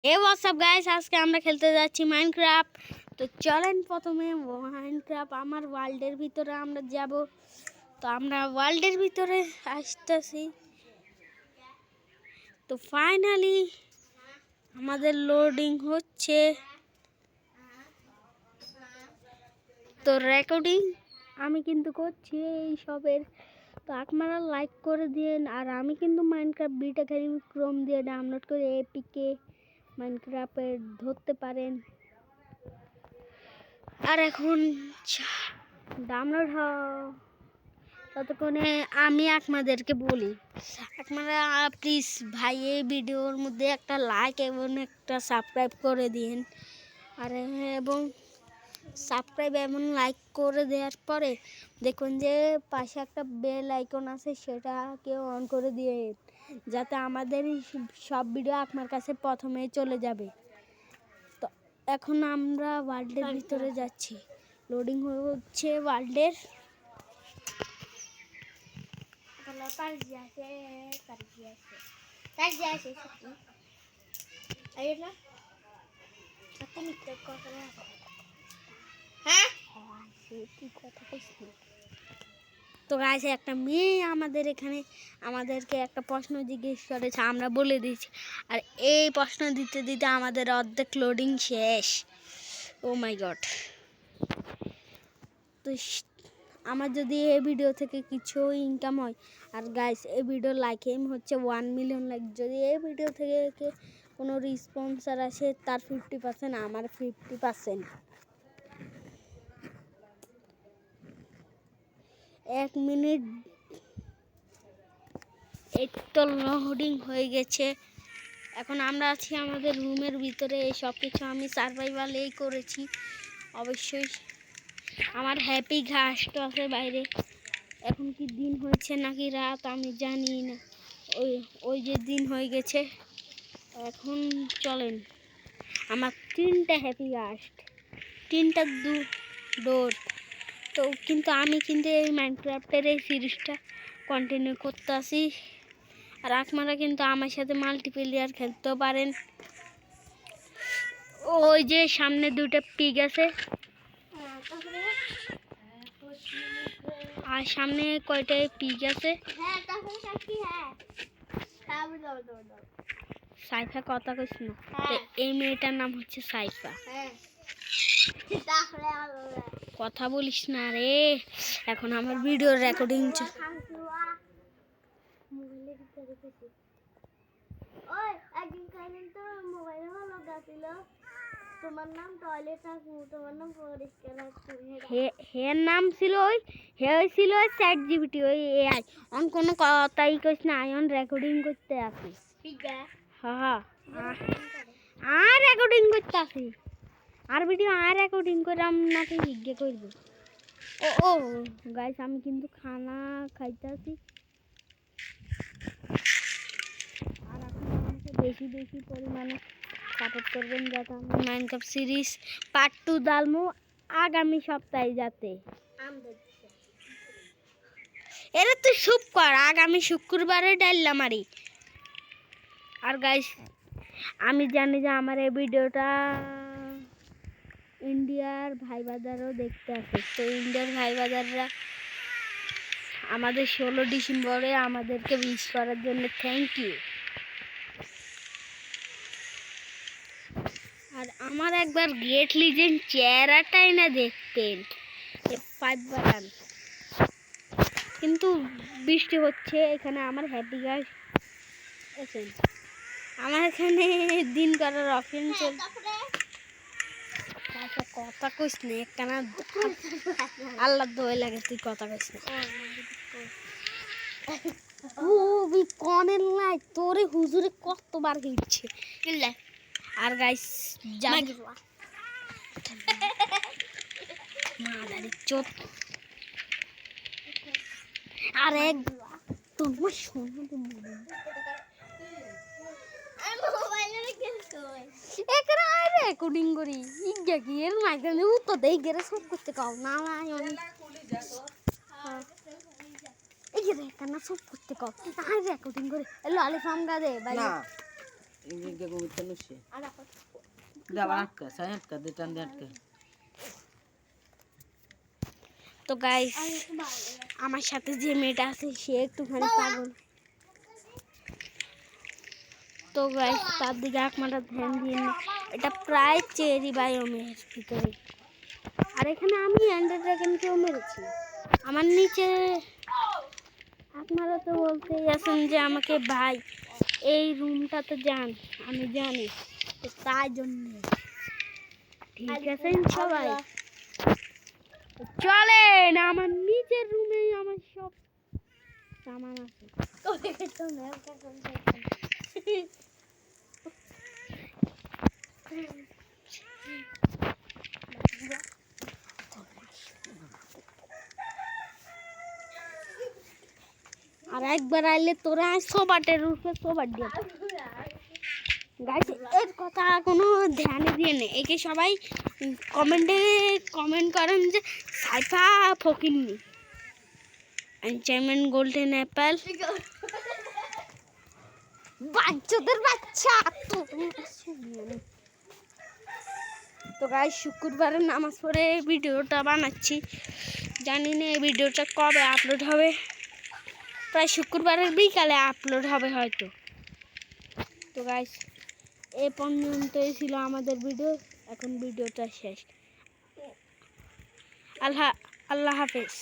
হে WhatsApp guys, আজকে আমরা খেলতে যাচ্ছি মাইনক্রাফট। তো চলেন প্রথমে মাইনক্রাফট আমার ওয়ার্ল্ডের ভিতরে আমরা যাব। তো আমরা ওয়ার্ল্ডের ভিতরে আসতেছি। তো ফাইনালি আমাদের লোডিং হচ্ছে। তো রেকর্ডিং আমি কিন্তু করছি এই সবের। তো আপনারা লাইক করে দিন। আর আমি কিন্তু মাইনক্রাফট বিটা খেলি ক্রোম দিয়ে ডাউনলোড করে এপিকে মাইনক্রাফটে ধরতে পারেন। আর এখন ডাউনলোড ততক্ষণে আমি আপনাদেরকে বলি, আপনারা প্লিজ ভাই এই ভিডিওর মধ্যে একটা লাইক এবং একটা সাবস্ক্রাইব করে দিন। আর এবং সাবস্ক্রাইব এবং লাইক করে দেওয়ার পরে দেখুন যে পাশে একটা বেল আইকন আছে, সেটাকে অন করে দিয়ে যাতে আমাদের সব ভিডিও আপনার কাছে প্রথমেই চলে যাবে। তো এখন আমরা ওয়ার্ল্ডের ভিতরে যাচ্ছি। লোডিং হচ্ছে ওয়ার্ল্ডের। তো গাইস, একটা মেয়ে আমাদের এখানে আমাদেরকে একটা প্রশ্ন জিজ্ঞেস করেছে, আমরা বলে দিয়েছি। আর এই প্রশ্ন দিতে দিতে আমাদের অর্ধেক লোডিং শেষ। ও মাই গড। তো আমার যদি এই ভিডিও থেকে কিছু ইনকাম হয়, আর গাইস এই ভিডিও লাইক এম হচ্ছে 1 মিলিয়ন লাইক, যদি এই ভিডিও থেকে কোনো রেসপন্সার আসে তার 50%, আমার 50%। 1 মিনিট এই তো লোডিং হয়ে গেছে। এখন আমরা আছি আমাদের রুমের ভিতরে। এই সব কিছু আমি সার্ভাইভালেই করেছি। অবশ্যই আমার হ্যাপি ঘাসটা আছে বাইরে। এখন কি দিন হয়েছে নাকি রাত আমি জানি না। ওই যে দিন হয়ে গেছে। এখন চলেন, আমার 3টা হ্যাপি ঘাস, 3টা ডোর। তো কিন্তু আমি কিন্তু এই মাইনক্রাফটের এই সিরিজটা কন্টিনিউ করতে আসি। আর আপনারা কিন্তু আমার সাথে মাল্টিপ্লেয়ার খেলতেও পারেন। ওই যে সামনে 2টা পিগ আছে, আর সামনে কয়টা পিগ আছে। সাইফা কথা কইস না। এই মেয়েটার নাম হচ্ছে সাইফা। কথা বলিস না রে। এখন আমার ভিডিও রেকর্ডিং হের নাম ছিল ছিল চ্যাট জিপিটি, ওই এআই। অন কোনো কথাই কইস না, আয়ন রেকর্ডিং করতে আসি। হ্যাঁ, আর রেকর্ডিং করতে আসি। আর ভিডিও আর রেকর্ডিং করে আপনাকে জিজ্ঞেস করবো। ও গাইস, আমি কিন্তু খানা খাইতে আসি। আর আপনি আমাকে বেশি বেশি পরিমাণে সাপোর্ট করবেন, যাতে আমি মাইনক্রাফট সিরিজ পার্ট 2 ডালমু আগামী সপ্তাহে। যাতে এরা তুই চুপ কর, আগামী শুক্রবারে ডাললাম আরি। আর গাইস, আমি জানি যে আমার এই ভিডিওটা ইন্ডিয়ার ভাই বাজারও দেখতে আসে। তো ইন্ডিয়ার ভাই বাজাররা আমাদের 16 ডিসেম্বরে আমাদেরকে উইশ করার জন্য থ্যাংক ইউ। আর আমার একবার গ্রেট লিজেন্ড চেহারাটাই না দেখতেন, 5 বাটন। কিন্তু বৃষ্টি হচ্ছে এখানে। আমার হ্যাপি গাছ আছে, আমার এখানে দিন করার অপশন চলছে। কথা কইস না, একখানা আল্লাহ দোয়া লাগে, তুই কথা কইস না। কনের লাই তোরে হুজুরে কতবার গিয়েছে। আর গাইস চোপ। আর এক তোমার শোনা রেকর্ডিং করি ইজ্ঞা কি এর মাইখানে উত্তর দেই গেরে সব করতে কাও না এই যে রেকর্ডিং সব করতে কাও আর রেকর্ডিং করে ললিপপ গা দে ভাই। Ini gue terus ya. Dah banget ke, saya ke detan ke. তো গাইস আমার সাথে যে মেয়েটা আছে সে একটুখানি পাগল। তো গাইস তার দিকে আপনারা ধ্যান দিন। এটা প্রায় চেরি বায়োমের ভিতরে। আর এখানে আমি এন্ডার ড্রাগনকেও মেরেছি। আমার নিচে আপনারা তো বলতেই আছেন যে আমাকে ভাই এই রুমটাতে যান, আমি জানি তো তাই জন্য ঠিক আছে সবাই চলেন আমার নিচের রুমে আমার সব সামান আছে। আর একবার আইলে তোরা সোবাটের রূপে সোবাট দিয়ে গাইস এর কথা কোনো ধ্যানে দিয়ে নেই। একে সবাই কমেন্ট করেন যে সাইফা ফকিন্নি আনচাইমেন্ট গোল্ডেন অ্যাপেল বাচ্চাদের বাচ্চা। তো গাইস শুক্রবারে নামাজ পড়ে ভিডিওটা বানাচ্ছি, জানি না এই ভিডিওটা কবে আপলোড হবে, প্রায় শুক্রবারের বিকালে আপলোড হবে হয়তো। তো গাইস এই পর্যন্তই ছিল আমাদের ভিডিও, এখন ভিডিওটা শেষ। আল্লাহ হাফেজ।